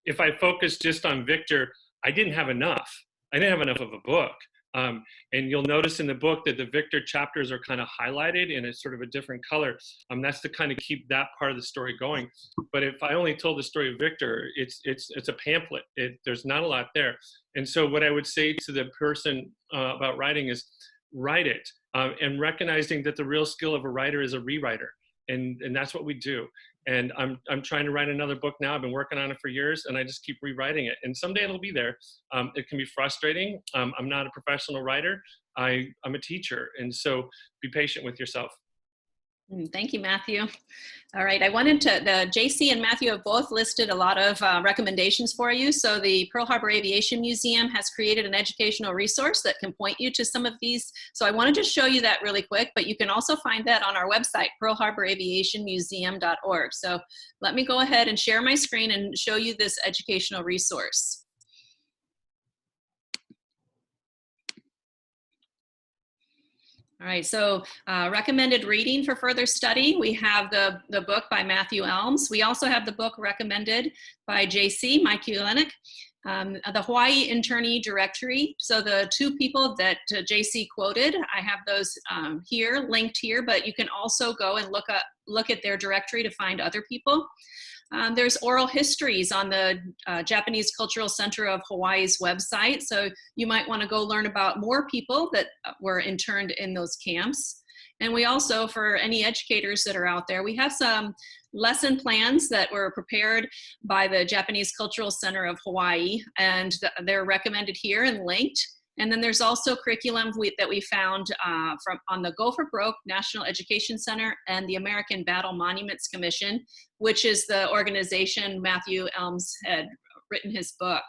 if I focused just on Victor, I didn't have enough. I didn't have enough of a book. And you'll notice in the book that the Victor chapters are kind of highlighted in a sort of a different color. That's to kind of keep that part of the story going. But if I only told the story of Victor, it's a pamphlet. There's not a lot there. And so what I would say to the person about writing is, write it, and recognizing that the real skill of a writer is a rewriter. And that's what we do. And I'm trying to write another book now. I've been working on it for years, and I just keep rewriting it. And someday it'll be there. It can be frustrating. I'm not a professional writer. I'm a teacher. And so be patient with yourself. Thank you, Matthew. All right, I wanted to, Jacce and Matthew have both listed a lot of recommendations for you. So the Pearl Harbor Aviation Museum has created an educational resource that can point you to some of these. So I wanted to show you that really quick, but you can also find that on our website, pearlharbораviationmuseum.org. So let me go ahead and share my screen and show you this educational resource. All right, so recommended reading for further study. We have the book by Matthew Elms. We also have the book recommended by Jacce Mikulanec, the Hawai'i Internee Directory. So the 2 people that Jacce quoted, I have those here, linked here, but you can also go and look at their directory to find other people. There's oral histories on the Japanese Cultural Center of Hawaii's website. So you might want to go learn about more people that were interned in those camps. And we also, for any educators that are out there, we have some lesson plans that were prepared by the Japanese Cultural Center of Hawaii, and they're recommended here and linked. And then there's also curriculum that we found on the Go for Broke National Education Center and the American Battle Monuments Commission, which is the organization Matthew Elms had written his book.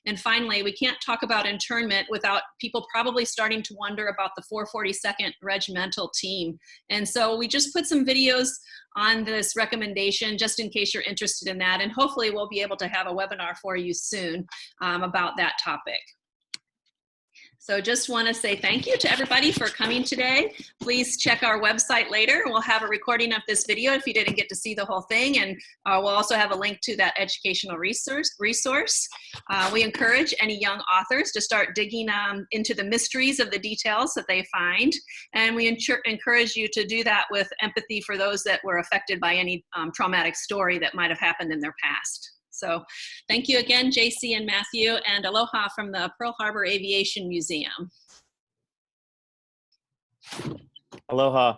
And finally, we can't talk about internment without people probably starting to wonder about the 442nd Regimental Team. And so we just put some videos on this recommendation just in case you're interested in that. And hopefully we'll be able to have a webinar for you soon about that topic. So just want to say thank you to everybody for coming today. Please check our website later. We'll have a recording of this video if you didn't get to see the whole thing, and we'll also have a link to that educational resource. We encourage any young authors to start digging into the mysteries of the details that they find, and we encourage you to do that with empathy for those that were affected by any traumatic story that might have happened in their past. So thank you again, Jacce and Matthew, and aloha from the Pearl Harbor Aviation Museum. Aloha.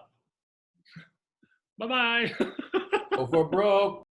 Bye-bye. Go for broke.